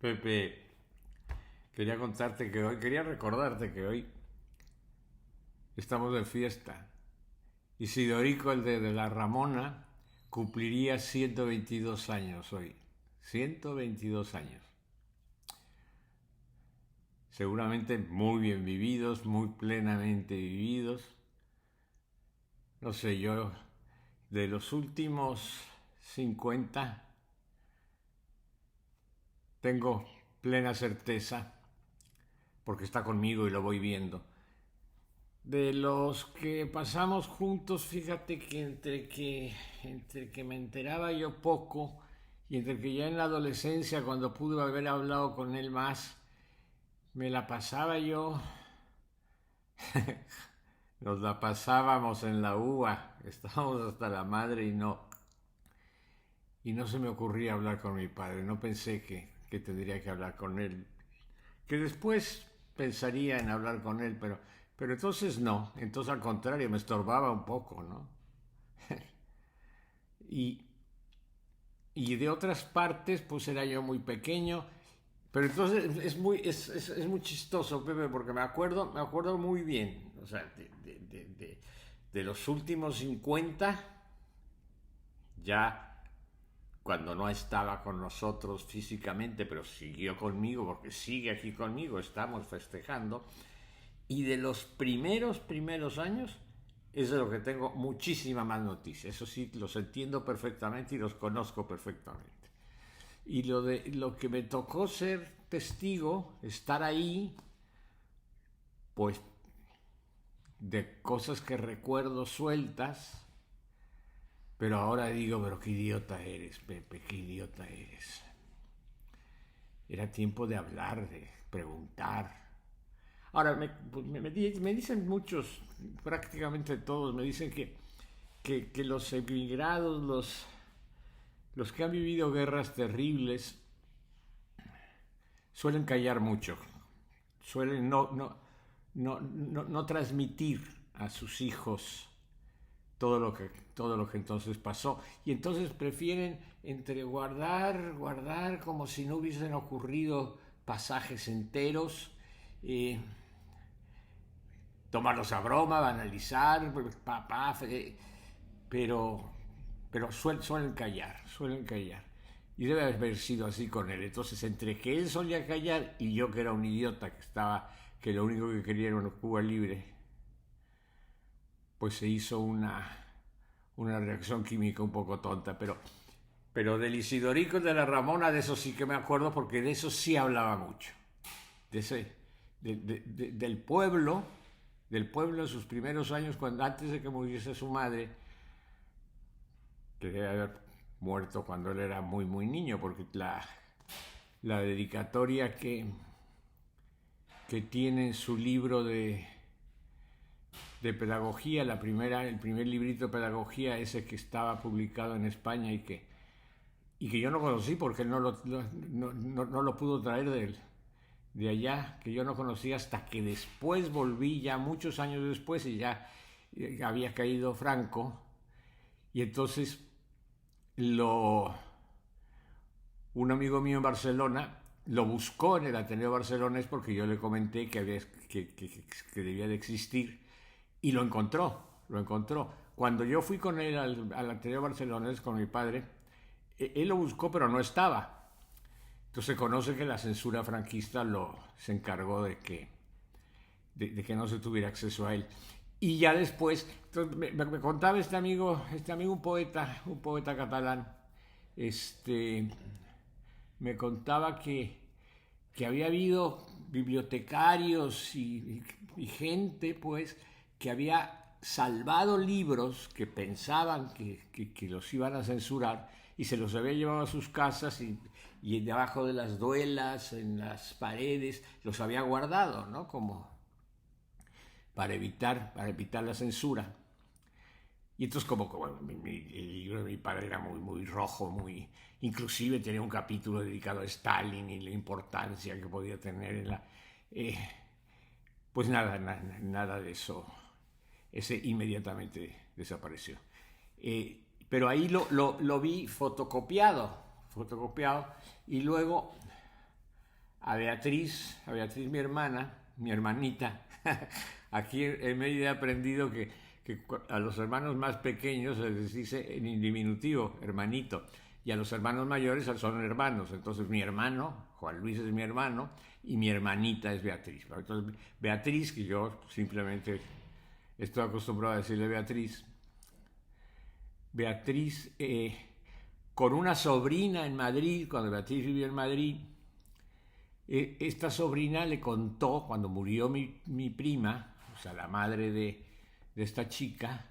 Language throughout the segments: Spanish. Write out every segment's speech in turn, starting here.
Pepe, quería recordarte que hoy estamos de fiesta. Isidorico, el de la Ramona, cumpliría 122 años hoy. 122 años. Seguramente muy bien vividos, muy plenamente vividos. No sé, yo de los últimos 50 tengo plena certeza, porque está conmigo y lo voy viendo. De los que pasamos juntos, fíjate que entre que me enteraba yo poco y entre que ya en la adolescencia, cuando pude haber hablado con él más, me la pasaba yo, nos la pasábamos en la uva, estábamos hasta la madre y no se me ocurría hablar con mi padre, no pensé que tendría que hablar con él, que después pensaría en hablar con él, pero entonces no, entonces al contrario, me estorbaba un poco, ¿no? Y, y de otras partes, pues era yo muy pequeño, pero entonces es muy chistoso, Pepe, porque me acuerdo muy bien, o sea, de los últimos 50 ya cuando no estaba con nosotros físicamente, pero siguió conmigo, porque sigue aquí conmigo, estamos festejando. Y de los primeros años, es de lo que tengo muchísima más noticia. Eso sí, los entiendo perfectamente y los conozco perfectamente. Y lo que me tocó ser testigo, estar ahí, pues de cosas que recuerdo sueltas, pero ahora digo, pero qué idiota eres, Pepe, qué idiota eres. Era tiempo de hablar, de preguntar. Ahora, me dicen muchos, prácticamente todos, me dicen que los emigrados, los que han vivido guerras terribles, suelen callar mucho, suelen no transmitir a sus hijos todo lo que entonces pasó. Y entonces prefieren entre guardar como si no hubiesen ocurrido pasajes enteros, eh, tomarlos a broma, banalizar, papá, pero, pero suelen callar. Y debe haber sido así con él. Entonces, entre que él solía callar y yo que era un idiota que lo único que quería era una Cuba libre, pues se hizo una reacción química un poco tonta. Pero del Isidorico y de la Ramona, de eso sí que me acuerdo, porque de eso sí hablaba mucho. De ese, del pueblo en sus primeros años, antes de que muriese su madre, que debe haber muerto cuando él era muy, muy niño, porque la dedicatoria que tiene en su libro de pedagogía, el primer librito de pedagogía, ese que estaba publicado en España y que yo no conocí porque él no lo pudo traer de allá, que yo no conocía hasta que después volví, ya muchos años después, y ya había caído Franco, y entonces lo, un amigo mío en Barcelona lo buscó en el Ateneo Barcelonés porque yo le comenté que debía de existir y lo encontró. Cuando yo fui con él al Ateneo Barcelonés con mi padre, él lo buscó pero no estaba. Entonces se conoce que la censura franquista se encargó de que no se tuviera acceso a él. Y ya después, entonces me contaba este amigo, un poeta catalán, este, me contaba que había habido bibliotecarios y gente, pues, que había salvado libros que pensaban que los iban a censurar y se los había llevado a sus casas y debajo de las duelas, en las paredes, los había guardado, ¿no? Como para evitar la censura. Y entonces como que, bueno, el libro de mi padre era muy, muy rojo, inclusive tenía un capítulo dedicado a Stalin y la importancia que podía tener eh, pues nada de eso. Ese inmediatamente desapareció. Pero ahí lo vi fotocopiado, y luego a Beatriz mi hermana, mi hermanita. Aquí en Mérida he aprendido que a los hermanos más pequeños se les dice en diminutivo, hermanito, y a los hermanos mayores son hermanos. Entonces mi hermano, Juan Luis es mi hermano, y mi hermanita es Beatriz. Entonces Beatriz, que yo simplemente estoy acostumbrado a decirle Beatriz, Beatriz, con una sobrina en Madrid, cuando Beatriz vivió en Madrid, esta sobrina le contó, cuando murió mi prima, o sea, la madre de esta chica,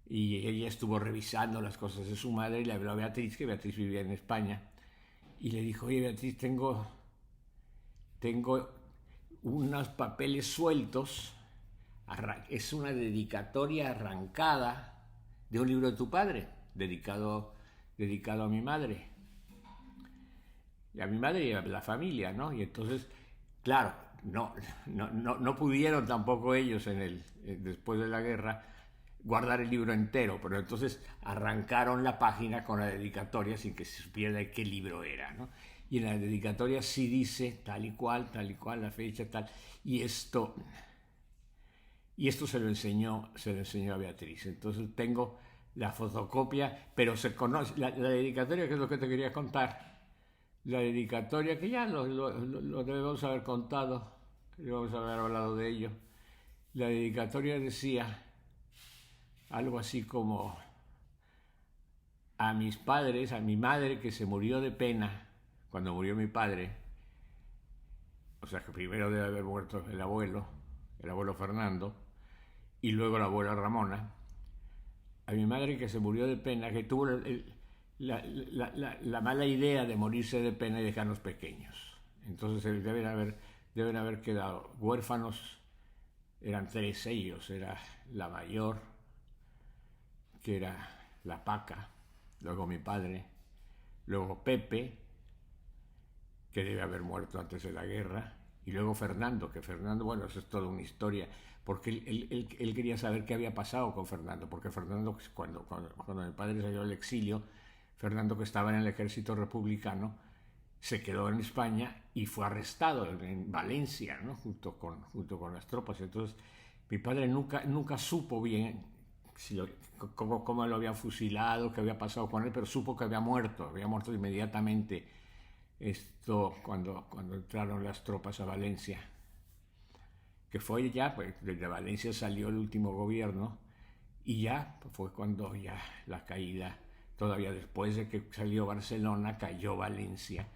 y ella estuvo revisando las cosas de su madre y le habló a Beatriz, que Beatriz vivía en España, y le dijo, oye Beatriz, tengo unos papeles sueltos, es una dedicatoria arrancada de un libro de tu padre, dedicado a mi madre. Y a mi madre y a la familia, ¿no? Y entonces, claro, no pudieron tampoco ellos después de la guerra guardar el libro entero, pero entonces arrancaron la página con la dedicatoria sin que se supiera de qué libro era, ¿no? Y en la dedicatoria sí dice tal y cual, la fecha, tal, y esto se lo enseñó a Beatriz. Entonces tengo la fotocopia, pero se conoce, la dedicatoria, que es lo que te quería contar, la dedicatoria, que ya lo debemos haber contado, debemos haber hablado de ello. La dedicatoria decía algo así como: a mis padres, a mi madre que se murió de pena cuando murió mi padre, o sea que primero debe haber muerto el abuelo Fernando, y luego la abuela Ramona. A mi madre que se murió de pena, que tuvo la mala idea de morirse de pena y dejarnos pequeños. Entonces deben haber quedado huérfanos. Eran 3 ellos, era la mayor, que era la Paca, luego mi padre, luego Pepe, que debe haber muerto antes de la guerra, y luego Fernando, bueno, eso es toda una historia, porque él quería saber qué había pasado con Fernando, porque Fernando, cuando mi padre salió al exilio, Fernando, que estaba en el ejército republicano, se quedó en España y fue arrestado en Valencia, ¿no? junto con las tropas. Entonces mi padre nunca supo bien cómo lo habían fusilado, qué había pasado con él, pero supo que había muerto inmediatamente cuando entraron las tropas a Valencia, que fue ya, pues desde Valencia salió el último gobierno, y ya fue cuando ya la caída, todavía después de que salió Barcelona, cayó Valencia.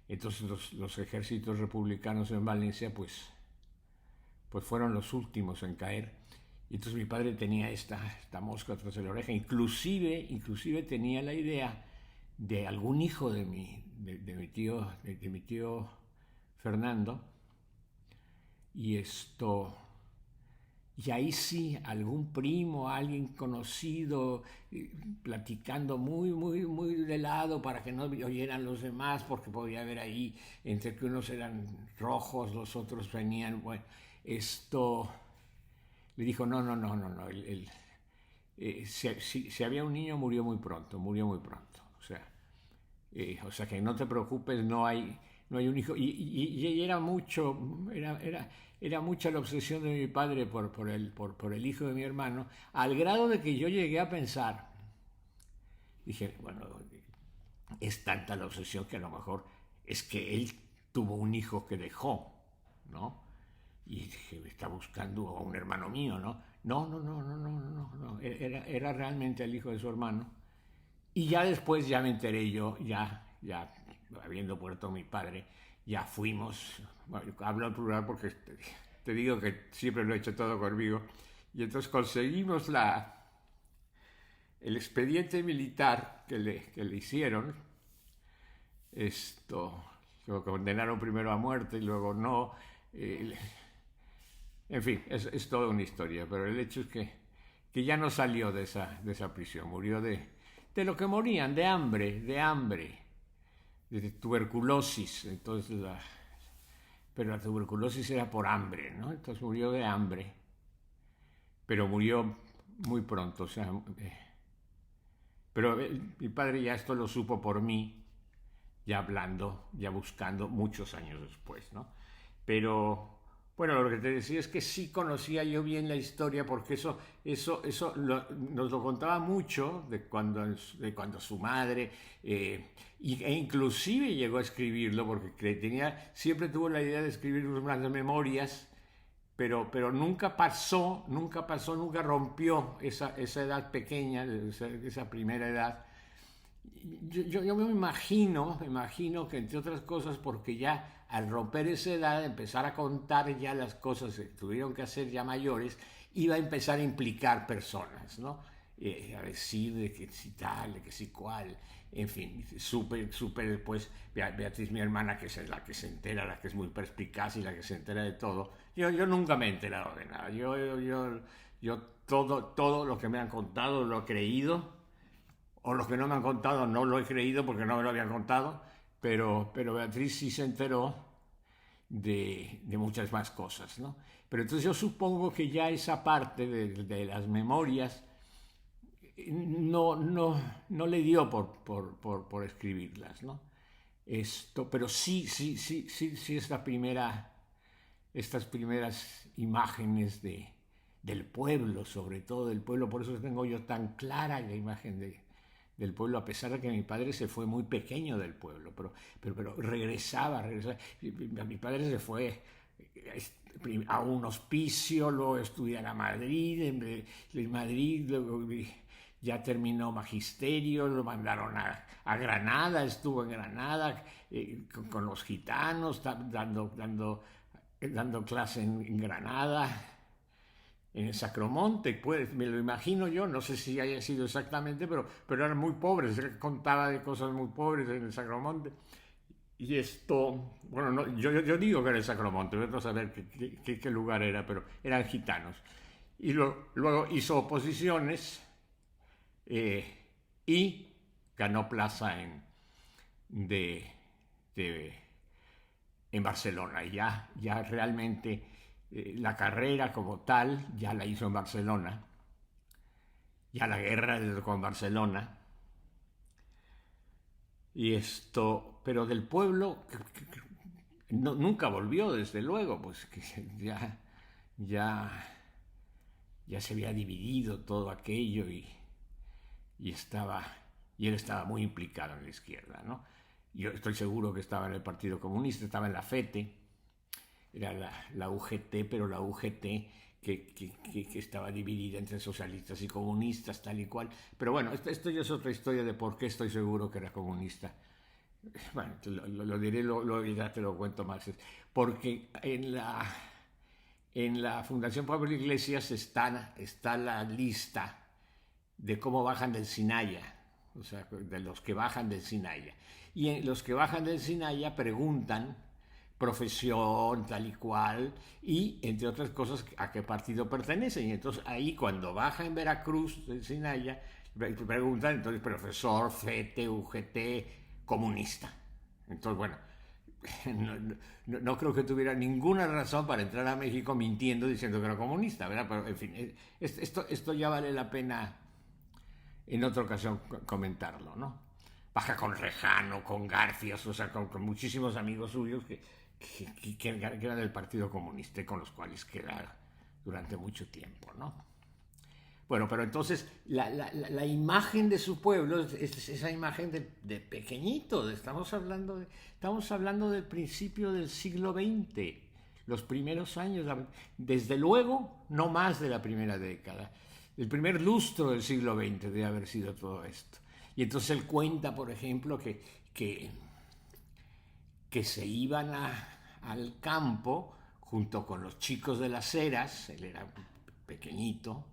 Entonces los ejércitos republicanos en Valencia pues fueron los últimos en caer. Y entonces mi padre tenía esta mosca tras la oreja, inclusive tenía la idea de algún hijo de mi tío Fernando, y ahí sí, algún primo, alguien conocido, platicando muy de lado para que no oyeran los demás, porque podía haber ahí, entre que unos eran rojos, los otros venían, bueno, le dijo, no, si había un niño murió muy pronto, o sea que no te preocupes, no hay un hijo. Y era mucha la obsesión de mi padre por el hijo de mi hermano, al grado de que yo llegué a pensar, dije, bueno, es tanta la obsesión que a lo mejor es que él tuvo un hijo que dejó, ¿no? Y dije, está buscando a un hermano mío, ¿no? No. Era realmente el hijo de su hermano. Y ya después ya me enteré yo, ya habiendo muerto mi padre, ya fuimos, bueno, hablo en plural porque te digo que siempre lo he hecho todo conmigo, y entonces conseguimos el expediente militar que le hicieron, lo condenaron primero a muerte y luego no, en fin, es toda una historia, pero el hecho es que ya no salió de esa prisión, murió de lo que morían, de hambre, de tuberculosis. Entonces pero la tuberculosis era por hambre, ¿no? Entonces murió de hambre, pero murió muy pronto, o sea, pero mi padre ya esto lo supo por mí, ya hablando, ya buscando muchos años después, ¿no? Pero bueno, lo que te decía es que sí conocía yo bien la historia porque nos lo contaba mucho de cuando su madre, e inclusive llegó a escribirlo porque siempre tuvo la idea de escribir unas memorias, pero nunca rompió esa edad pequeña, esa primera edad. Yo me imagino que entre otras cosas, porque ya al romper esa edad, empezar a contar ya las cosas que tuvieron que hacer ya mayores, iba a empezar a implicar personas, ¿no? A decir de que si tal, de que si cual, en fin, súper después, Beatriz, mi hermana, que es la que se entera, la que es muy perspicaz y la que se entera de todo. Yo nunca me he enterado de nada. Yo todo lo que me han contado lo he creído, o los que no me han contado no lo he creído porque no me lo habían contado, pero Beatriz sí se enteró de muchas más cosas, ¿no? Pero entonces yo supongo que ya esa parte de las memorias no le dio por escribirlas, ¿no? Pero sí estas primeras imágenes del pueblo, sobre todo del pueblo, por eso tengo yo tan clara la imagen del pueblo, a pesar de que mi padre se fue muy pequeño del pueblo, pero regresaba. Mi padre se fue a un hospicio, luego a estudiar a Madrid, en Madrid luego ya terminó magisterio, lo mandaron a Granada, estuvo en Granada con los gitanos, dando clase en Granada, en el Sacromonte, pues, me lo imagino yo, no sé si haya sido exactamente, pero eran muy pobres, él contaba de cosas muy pobres en el Sacromonte. Y bueno, yo digo que era el Sacromonte, vete a saber qué lugar era, pero eran gitanos. Y luego hizo oposiciones y ganó plaza de, de- en Barcelona. Y ya realmente la carrera como tal ya la hizo en Barcelona, ya la guerra con Barcelona. Pero del pueblo nunca volvió, desde luego, pues que ya, ya se había dividido todo aquello y estaba, y él estaba muy implicado en la izquierda, ¿no? Yo estoy seguro que estaba en el Partido Comunista, estaba en la FETE, era la UGT, pero la UGT que estaba dividida entre socialistas y comunistas, tal y cual. Pero bueno, esto ya es otra historia de por qué estoy seguro que era comunista. Bueno, lo diré, ya te lo cuento más. Porque en la Fundación Pablo Iglesias está la lista de cómo bajan del Sinaya, o sea, de los que bajan del Sinaya. Y en los que bajan del Sinaya preguntan profesión, tal y cual, y entre otras cosas a qué partido pertenecen. Y entonces ahí cuando baja en Veracruz del Sinaya, preguntan entonces profesor, FETE, UGT, comunista. Entonces, bueno, no creo que tuviera ninguna razón para entrar a México mintiendo diciendo que era comunista, ¿verdad? Pero en fin, esto ya vale la pena en otra ocasión comentarlo, ¿no? Baja con Rejano, con Garfias, o sea, con muchísimos amigos suyos que eran del Partido Comunista y con los cuales queda durante mucho tiempo, ¿no? Bueno, pero entonces la imagen de su pueblo es esa imagen de pequeñito, estamos hablando del principio del siglo XX, los primeros años, desde luego no más de la primera década, el primer lustro del siglo XX debe haber sido todo esto. Y entonces él cuenta, por ejemplo, que se iban al campo junto con los chicos de las eras, él era pequeñito,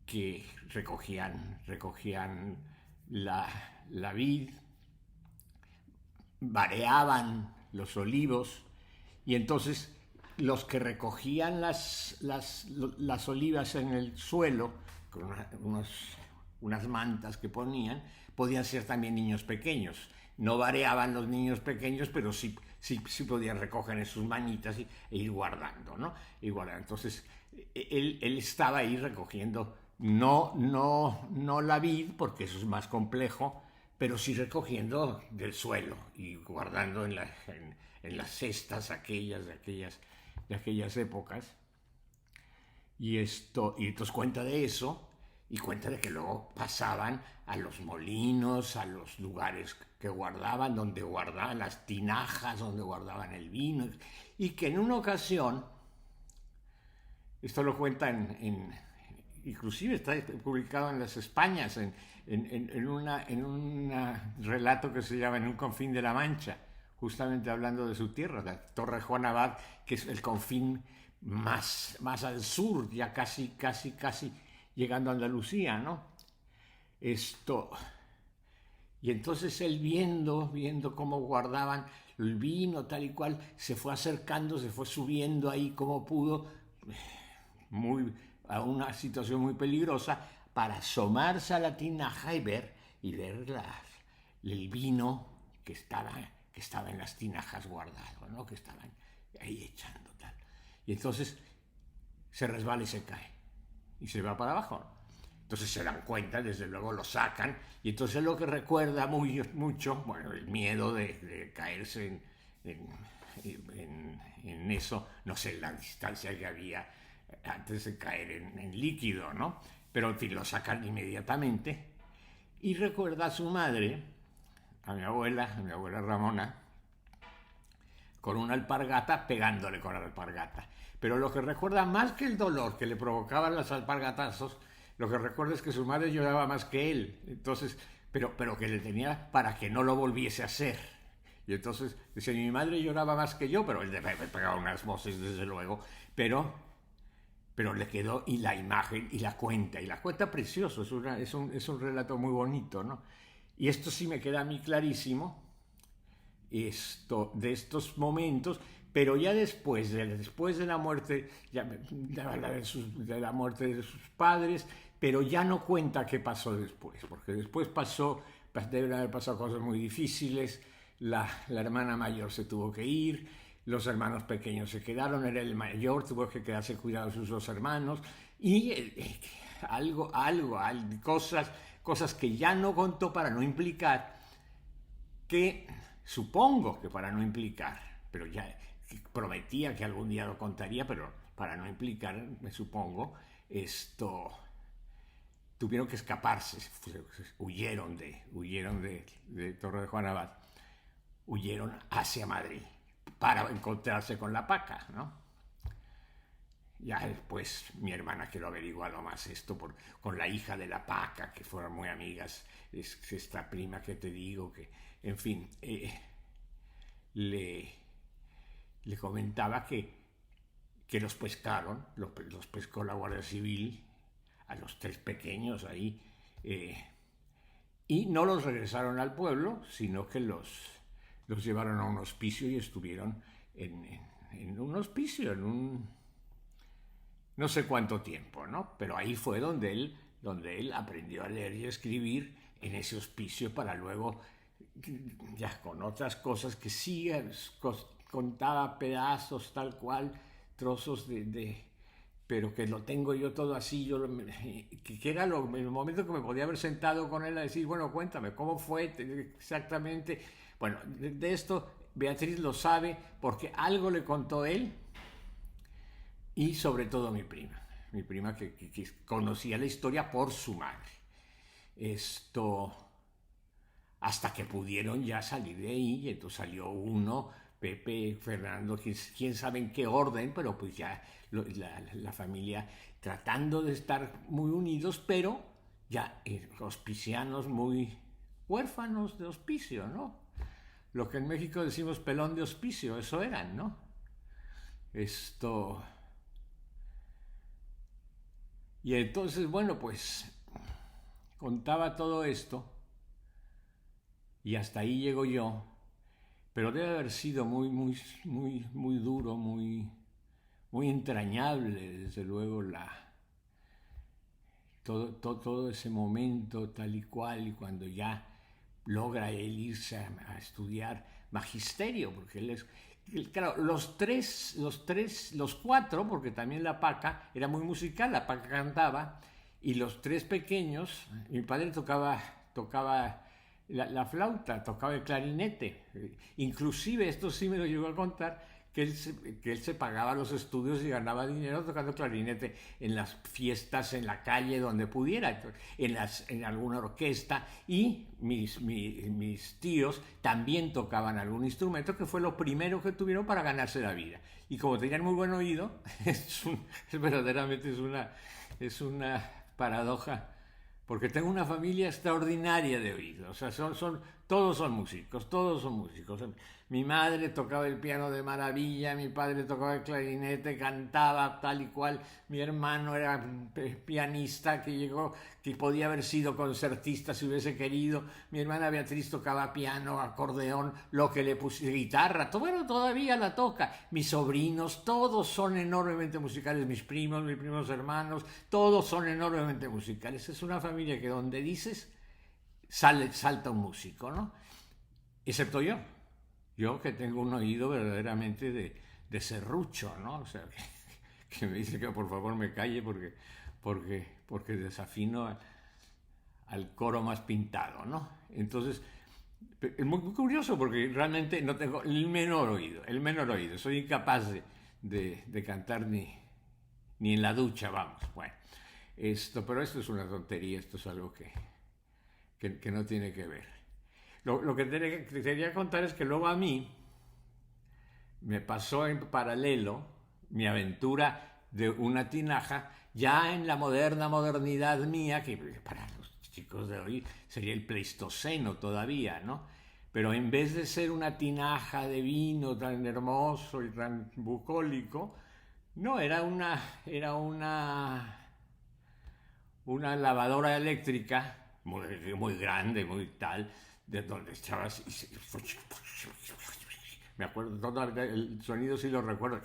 que recogían la vid, vareaban los olivos, y entonces los que recogían las olivas en el suelo, con unas mantas que ponían, podían ser también niños pequeños. No vareaban los niños pequeños, pero sí podían recoger en sus manitas e ir guardando, ¿no? Entonces, él estaba ahí recogiendo, no la vid, porque eso es más complejo, pero sí recogiendo del suelo y guardando en las cestas de aquellas épocas. Y entonces cuenta de eso y cuenta de que luego pasaban a los molinos, a los lugares que guardaban, donde guardaban las tinajas, donde guardaban el vino, y que en una ocasión, esto lo cuenta inclusive está publicado en las Españas, en un relato que se llama En un confín de la Mancha, justamente hablando de su tierra, la Torre Juan Abad, que es el confín más al sur, ya casi llegando a Andalucía, ¿no? Y entonces él viendo cómo guardaban el vino, tal y cual, se fue acercando, se fue subiendo ahí como pudo, a una situación muy peligrosa, para asomarse a la tinaja y ver el vino que estaba en las tinajas guardado, ¿no? Que estaban ahí echando tal. Y entonces se resbala y se cae y se va para abajo. Entonces se dan cuenta, desde luego lo sacan, y entonces lo que recuerda mucho, bueno, el miedo de caerse en eso, no sé la distancia que había antes de caer en líquido, ¿no? Pero en fin, lo sacan inmediatamente, y recuerda a su madre, a mi abuela Ramona, con una alpargata, pegándole con la alpargata. Pero lo que recuerda, más que el dolor que le provocaban los alpargatazos, lo que recuerda es que su madre lloraba más que él. Entonces, pero que le tenía para que no lo volviese a hacer. Y entonces, dice, mi madre lloraba más que yo, pero él me pegaba unas voces, desde luego. Pero le quedó, y la imagen, y la cuenta precioso, es un relato muy bonito, ¿no? Y esto sí me queda a mí clarísimo, de estos momentos, pero ya después de la muerte, de la muerte de sus padres, pero ya no cuenta qué pasó después, porque después deben haber pasado cosas muy difíciles. La hermana mayor se tuvo que ir, los hermanos pequeños se quedaron, era el mayor, tuvo que quedarse cuidado de sus dos hermanos, y cosas que ya no contó para no implicar, que supongo que para no implicar, pero ya prometía que algún día lo contaría, pero para no implicar, me supongo, tuvieron que escaparse, huyeron de Torre de Juan Abad, huyeron hacia Madrid para encontrarse con la Paca, ¿no? Ya después mi hermana, que lo averiguado más esto con la hija de la Paca, que fueron muy amigas, es esta prima que te digo, que, en fin, le comentaba que los pescaron, los pescó la Guardia Civil, a los tres pequeños ahí, y no los regresaron al pueblo, sino que los llevaron a un hospicio y estuvieron en un hospicio, no sé cuánto tiempo, ¿no? Pero ahí fue donde él aprendió a leer y a escribir, en ese hospicio, para luego, ya con otras cosas que sí contaba pedazos, tal cual, trozos pero que lo tengo yo todo así, que era el momento que me podía haber sentado con él a decir, bueno, cuéntame, ¿cómo fue exactamente? Bueno, de esto Beatriz lo sabe porque algo le contó él, y sobre todo mi prima que conocía la historia por su madre. Hasta que pudieron ya salir de ahí, y entonces salió uno, Pepe, Fernando, quién sabe en qué orden, pero pues ya la familia tratando de estar muy unidos, pero ya hospicianos muy huérfanos de hospicio, ¿no? Lo que en México decimos pelón de hospicio, eso eran, ¿no? Y entonces, bueno, pues contaba todo esto, y hasta ahí llego yo, pero debe haber sido muy, muy, muy, muy duro, muy, muy entrañable, desde luego, todo ese momento tal y cual, y cuando ya logra él irse a estudiar magisterio, porque claro, los cuatro, porque también la Paca era muy musical, la Paca cantaba, y los tres pequeños, mi padre tocaba la flauta, tocaba el clarinete. Inclusive, esto sí me lo llegó a contar, que él se pagaba los estudios y ganaba dinero tocando clarinete en las fiestas, en la calle, donde pudiera, en alguna orquesta. Y mis tíos también tocaban algún instrumento, que fue lo primero que tuvieron para ganarse la vida. Y como tenían muy buen oído, verdaderamente es una paradoja, porque tengo una familia extraordinaria de oído. O sea, todos son músicos, todos son músicos. Mi madre tocaba el piano de maravilla, mi padre tocaba el clarinete, cantaba tal y cual, mi hermano era pianista que podía haber sido concertista si hubiese querido, mi hermana Beatriz tocaba piano, acordeón, lo que le puse, guitarra, bueno, todavía la toca. Mis sobrinos, todos son enormemente musicales, mis primos hermanos, todos son enormemente musicales. Es una familia que donde dices, salta un músico, ¿no? Excepto yo. Yo que tengo un oído verdaderamente de serrucho, ¿no? O sea, que me dice que por favor me calle porque desafino al coro más pintado, ¿no? Entonces, es muy curioso porque realmente no tengo el menor oído. Soy incapaz de cantar ni en la ducha, vamos. Bueno, pero esto es una tontería, esto es algo que no tiene que ver. Lo que te quería contar es que luego a mí me pasó en paralelo mi aventura de una tinaja, ya en la modernidad mía, que para los chicos de hoy sería el Pleistoceno todavía, ¿no? Pero en vez de ser una tinaja de vino tan hermoso y tan bucólico, no, era una lavadora eléctrica muy grande, muy tal, de donde estaba así, me acuerdo, todo el sonido sí lo recuerdo,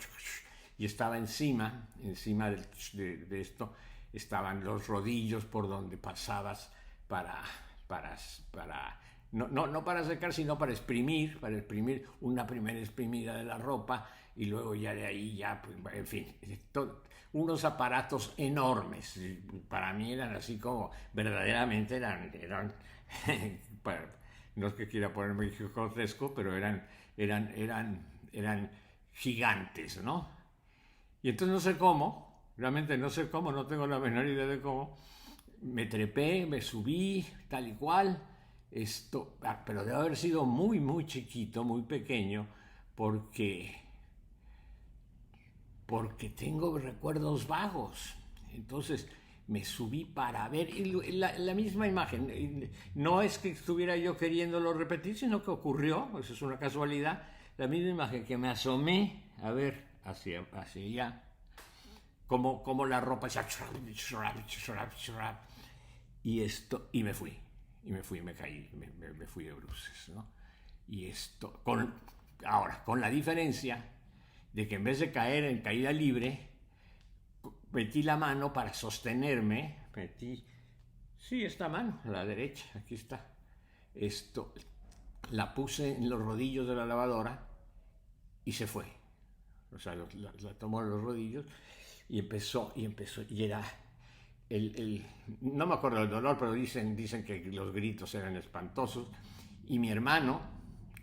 y estaba encima de esto, estaban los rodillos por donde pasabas para no para secar, sino para exprimir una primera exprimida de la ropa, y luego ya de ahí ya, pues, en fin, unos aparatos enormes. Para mí eran así como, verdaderamente eran no es que quiera ponerme grotesco, pero eran gigantes, ¿no? Y entonces no sé cómo, realmente no sé cómo, no tengo la menor idea de cómo, me trepé, me subí, tal y cual, pero debe haber sido muy, muy chiquito, muy pequeño, porque tengo recuerdos vagos. Entonces me subí para ver la misma imagen. No es que estuviera yo queriéndolo repetir, sino que ocurrió, eso es una casualidad, la misma imagen, que me asomé a ver hacia allá, como la ropa y me fui, me caí, me fui de bruces, ¿no? Y ahora, con la diferencia de que en vez de caer en caída libre, metí la mano para sostenerme, esta mano, a la derecha, aquí está, la puse en los rodillos de la lavadora y se fue. O sea, la tomó en los rodillos y empezó, y era no me acuerdo del dolor, pero dicen que los gritos eran espantosos, y mi hermano,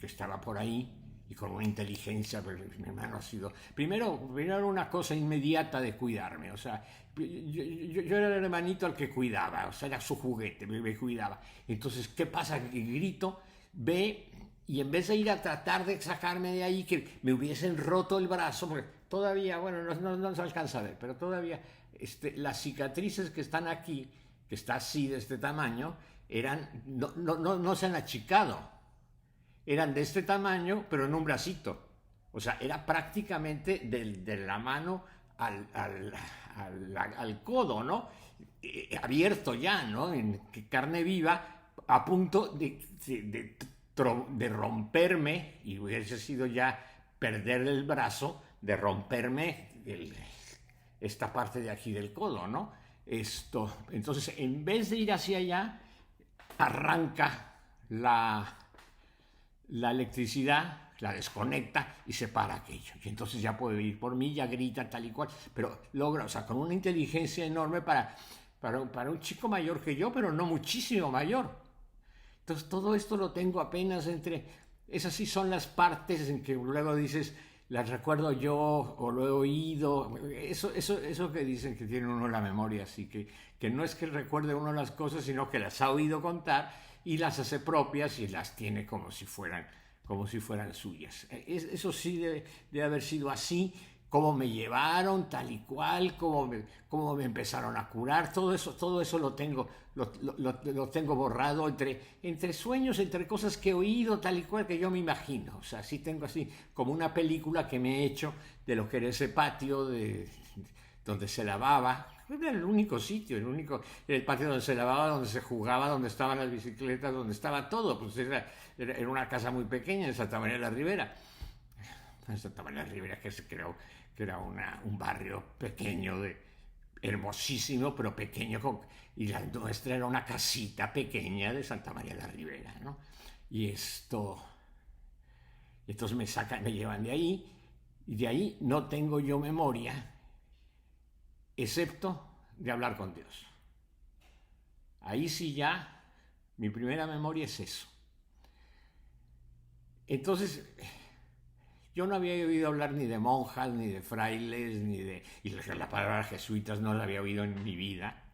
que estaba por ahí, y con una inteligencia, mi hermano ha sido, primero era una cosa inmediata de cuidarme, o sea, yo era el hermanito al que cuidaba, o sea, era su juguete, me cuidaba. Entonces, ¿qué pasa? Que grito, ve, y en vez de ir a tratar de sacarme de ahí, que me hubiesen roto el brazo, porque todavía, bueno, no se alcanza a ver, pero todavía las cicatrices que están aquí, que está así de este tamaño, no se han achicado. Eran de este tamaño, pero en un bracito. O sea, era prácticamente de la mano al codo, ¿no? Abierto ya, ¿no? En carne viva, a punto de romperme, y hubiese sido ya perder el brazo, de romperme esta parte de aquí del codo, ¿no? Entonces, en vez de ir hacia allá, arranca la electricidad, la desconecta y se para aquello. Y entonces ya puede ir por mí, ya grita tal y cual, pero logra, o sea, con una inteligencia enorme para un chico mayor que yo, pero no muchísimo mayor. Entonces todo esto lo tengo apenas entre... Esas sí son las partes en que luego dices, las recuerdo yo o lo he oído. Eso que dicen que tiene uno la memoria, así que no es que recuerde uno las cosas, sino que las ha oído contar y las hace propias y las tiene como si fueran suyas. Eso sí debe haber sido así, cómo me llevaron, tal y cual, cómo me empezaron a curar, todo eso lo tengo borrado entre sueños, entre cosas que he oído, tal y cual que yo me imagino. O sea, sí tengo así como una película que me he hecho de lo que era ese patio donde se lavaba. Era el único sitio, era el patio donde se lavaba, donde se jugaba, donde estaban las bicicletas, donde estaba todo. Pues era una casa muy pequeña en Santa María de la Ribera. En Santa María de la Ribera, que se creó que era un barrio pequeño, hermosísimo, pero pequeño, y la nuestra era una casita pequeña de Santa María de la Ribera, ¿no? Y entonces me llevan de ahí, y de ahí no tengo yo memoria, excepto de hablar con Dios. Ahí sí ya, mi primera memoria es eso. Entonces, yo no había oído hablar ni de monjas, ni de frailes, y la palabra jesuitas no la había oído en mi vida,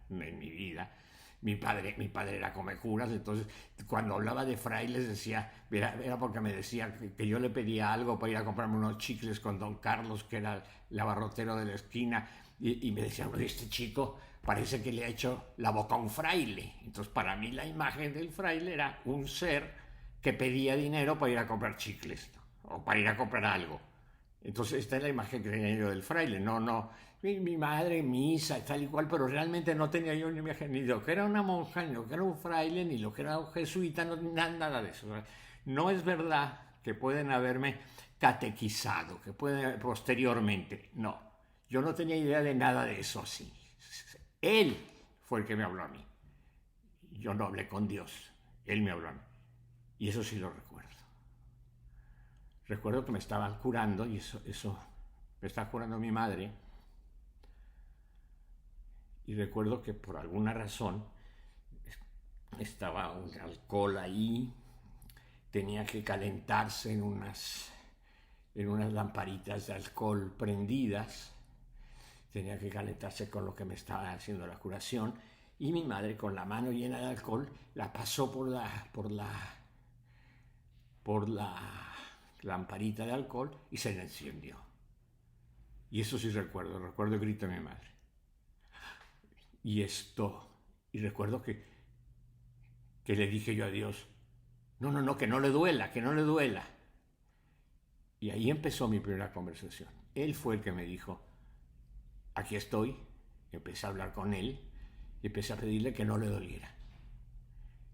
Mi padre era comecuras, entonces cuando hablaba de frailes era porque me decía que yo le pedía algo para ir a comprarme unos chicles con don Carlos, que era el abarrotero de la esquina, y me decía, este chico parece que le ha hecho la boca a un fraile. Entonces para mí la imagen del fraile era un ser que pedía dinero para ir a comprar chicles, ¿no? O para ir a comprar algo. Entonces esta es la imagen que tenía yo del fraile. No, mi madre, misa, tal y cual, pero realmente no tenía yo ni imagen ni lo que era una monja, ni lo que era un fraile, ni lo que era un jesuita, nada de eso. No es verdad que pueden haberme catequizado, que pueden posteriormente. No, yo no tenía idea de nada de eso así. Él fue el que me habló a mí. Yo no hablé con Dios, él me habló a mí. Y eso sí lo recuerdo. Recuerdo que me estaban curando, y eso me estaba curando mi madre. Y recuerdo que por alguna razón estaba un alcohol ahí, tenía que calentarse en unas lamparitas de alcohol prendidas, tenía que calentarse con lo que me estaba haciendo la curación, y mi madre, con la mano llena de alcohol, la pasó por la lamparita de alcohol y se le encendió. Y eso sí recuerdo el grito de mi madre. Y recuerdo que le dije yo a Dios, no, que no le duela, que no le duela. Y ahí empezó mi primera conversación. Él fue el que me dijo, aquí estoy. Empecé a hablar con él y empecé a pedirle que no le doliera.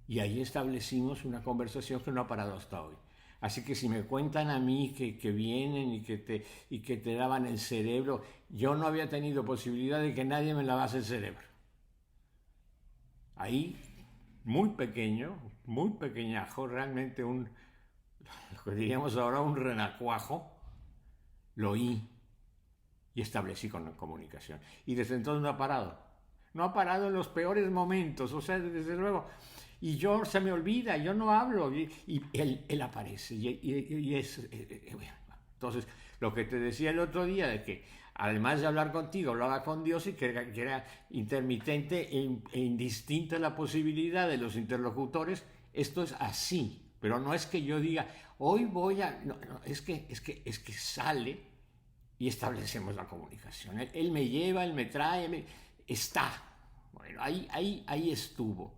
Y ahí establecimos una conversación que no ha parado hasta hoy. Así que si me cuentan a mí que vienen y que te daban el cerebro, yo no había tenido posibilidad de que nadie me lavase el cerebro. Ahí, muy pequeño, muy pequeñajo, realmente lo que diríamos ahora un renacuajo, lo oí y establecí con la comunicación. Y desde entonces no ha parado. No ha parado en los peores momentos, o sea, desde luego. Y yo se me olvida, yo no hablo, y él aparece. Entonces, lo que te decía el otro día, de que además de hablar contigo, hablaba con Dios, y que era intermitente e indistinta la posibilidad de los interlocutores. Esto es así, pero no es que yo diga, hoy voy a... No, es que sale y establecemos la comunicación. Él me lleva, él me trae, está. Bueno, ahí estuvo.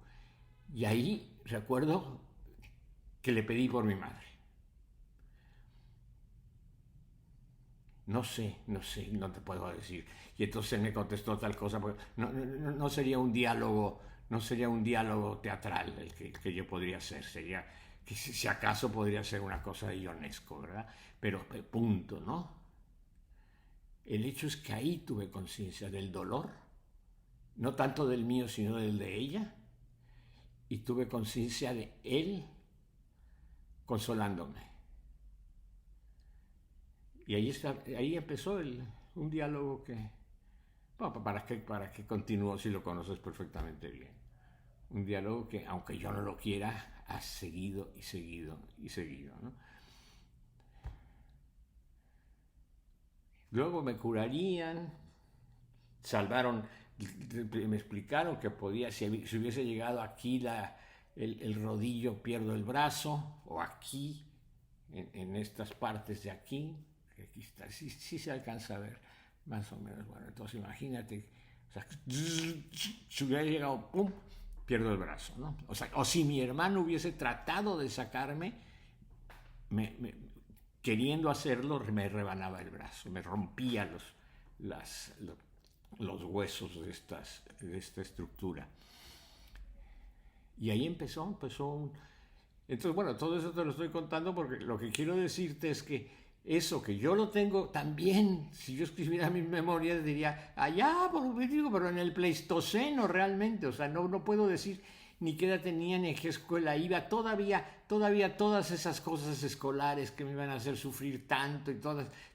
Y ahí recuerdo que le pedí por mi madre. No sé, no te puedo decir. Y entonces él me contestó tal cosa, porque no sería un diálogo, no sería un diálogo teatral el que yo podría hacer. Sería que si acaso podría ser una cosa de Ionesco, ¿verdad? Pero punto, ¿no? El hecho es que ahí tuve conciencia del dolor, no tanto del mío, sino del de ella, y tuve conciencia de él consolándome. Y ahí empezó un diálogo que, bueno, para que continúe si lo conoces perfectamente bien. Un diálogo que, aunque yo no lo quiera, ha seguido y seguido y seguido, ¿no? Luego me curarían, salvaron, me explicaron que podía, si hubiese llegado aquí el rodillo, pierdo el brazo, o aquí, en estas partes de aquí, que aquí está, sí se alcanza a ver, más o menos. Bueno, entonces imagínate, o sea, si hubiera llegado, ¡pum!, pierdo el brazo, ¿no? O sea, o si mi hermano hubiese tratado de sacarme, queriendo hacerlo, me rebanaba el brazo, me rompía los huesos de esta estructura. Y ahí empezó Entonces, bueno, todo eso te lo estoy contando porque lo que quiero decirte es que eso, que yo lo tengo también, si yo escribiera mis memorias diría, allá, pero en el Pleistoceno realmente, o sea, no puedo decir ni qué edad tenía, ni a qué escuela iba, todavía todas esas cosas escolares que me iban a hacer sufrir tanto y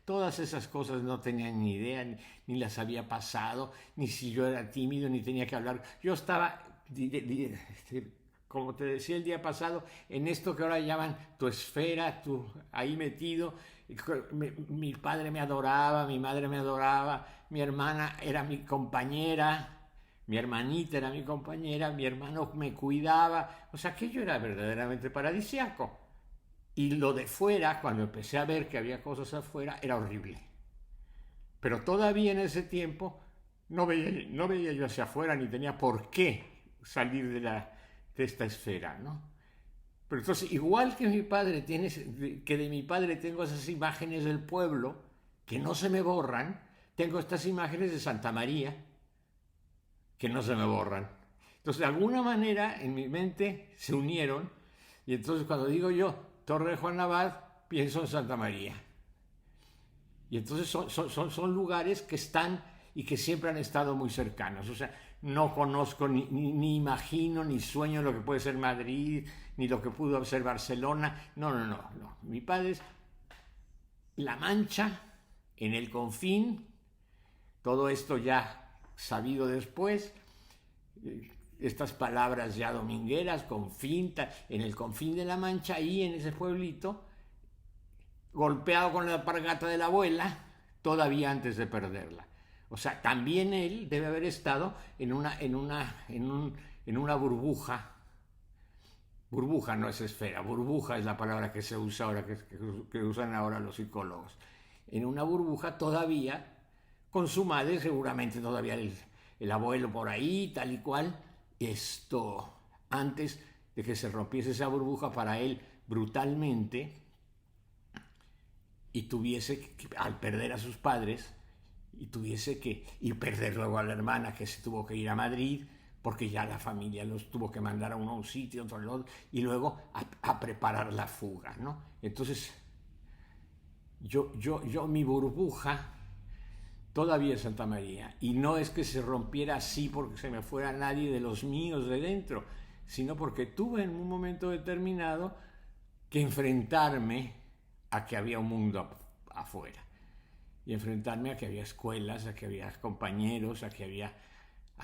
todas esas cosas no tenía ni idea, ni las había pasado, ni si yo era tímido, ni tenía que hablar. Yo estaba, como te decía el día pasado, en esto que ahora llaman tu esfera, ahí metido. Mi padre me adoraba, mi madre me adoraba, mi hermana era mi compañera, mi hermanita era mi compañera, mi hermano me cuidaba, o sea, aquello era verdaderamente paradisíaco. Y lo de fuera, cuando empecé a ver que había cosas afuera, era horrible. Pero todavía en ese tiempo no veía yo hacia afuera, ni tenía por qué salir de esta esfera, ¿no? Pero entonces, igual que que de mi padre tengo esas imágenes del pueblo, que no se me borran, tengo estas imágenes de Santa María, que no se me borran. Entonces, de alguna manera, en mi mente se unieron, y entonces cuando digo yo Torre de Juan Abad, pienso en Santa María. Y entonces son lugares que están y que siempre han estado muy cercanos. O sea, no conozco, ni imagino, ni sueño lo que puede ser Madrid, ni lo que pudo ser Barcelona. No. Mi padre es La Mancha, en el confín, todo esto ya sabido después, estas palabras ya domingueras, confín, en el confín de La Mancha, ahí en ese pueblito, golpeado con la alpargata de la abuela, todavía antes de perderla. O sea, también él debe haber estado en una burbuja. Burbuja no es esfera, burbuja es la palabra que se usa ahora, que usan ahora los psicólogos. En una burbuja todavía, con su madre, seguramente todavía el abuelo por ahí, tal y cual. Esto, antes de que se rompiese esa burbuja para él brutalmente, y tuviese que, al perder a sus padres, y perder luego a la hermana, que se tuvo que ir a Madrid, porque ya la familia los tuvo que mandar a uno a un sitio, otro al otro, y luego a preparar la fuga, ¿no? Entonces, mi burbuja todavía es Santa María, y no es que se rompiera así porque se me fuera nadie de los míos de dentro, sino porque tuve en un momento determinado que enfrentarme a que había un mundo afuera, y enfrentarme a que había escuelas, a que había compañeros, a que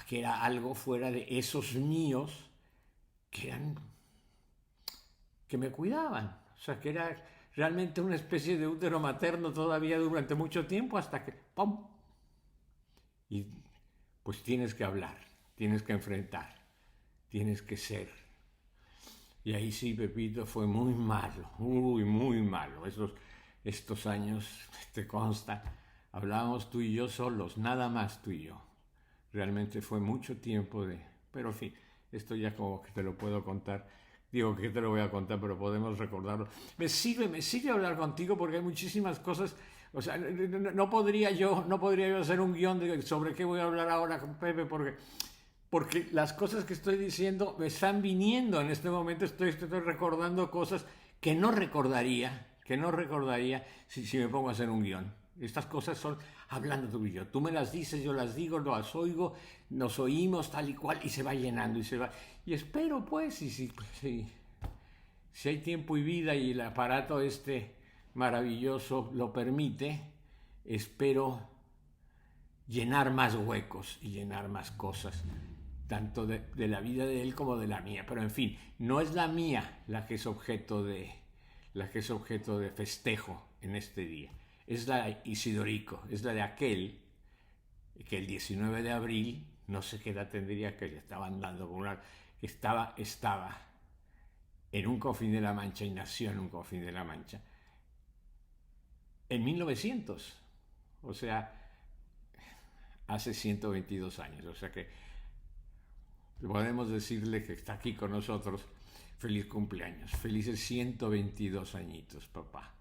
era algo fuera de esos míos que me cuidaban. O sea, que era realmente una especie de útero materno todavía durante mucho tiempo, hasta que ¡pum! Y pues tienes que hablar, tienes que enfrentar, tienes que ser. Y ahí sí, Pepito, fue muy malo, muy malo. Estos años, te consta, hablábamos tú y yo solos, nada más tú y yo. Realmente fue mucho tiempo Pero en fin, esto ya como que te lo puedo contar. Digo que te lo voy a contar, pero podemos recordarlo. Me sirve hablar contigo porque hay muchísimas cosas. O sea, no podría yo hacer un guión sobre qué voy a hablar ahora con Pepe, porque las cosas que estoy diciendo me están viniendo en este momento. Estoy recordando cosas que no recordaría si me pongo a hacer un guión. Estas cosas son hablando tú y yo. Tú me las dices, yo las digo, las oigo, nos oímos tal y cual, y se va llenando y se va. Y espero, pues, si hay tiempo y vida y el aparato maravilloso lo permite, espero llenar más huecos y llenar más cosas tanto de la vida de él como de la mía. Pero en fin, no es la mía la que es objeto de festejo en este día. Es la de Isidorico, es la de aquel que el 19 de abril, no sé qué edad tendría, que estaba andando con una, estaba en un Confín de la Mancha y nació en un Confín de la Mancha en 1900, o sea, hace 122 años. O sea que podemos decirle que está aquí con nosotros. Feliz cumpleaños, felices 122 añitos, papá.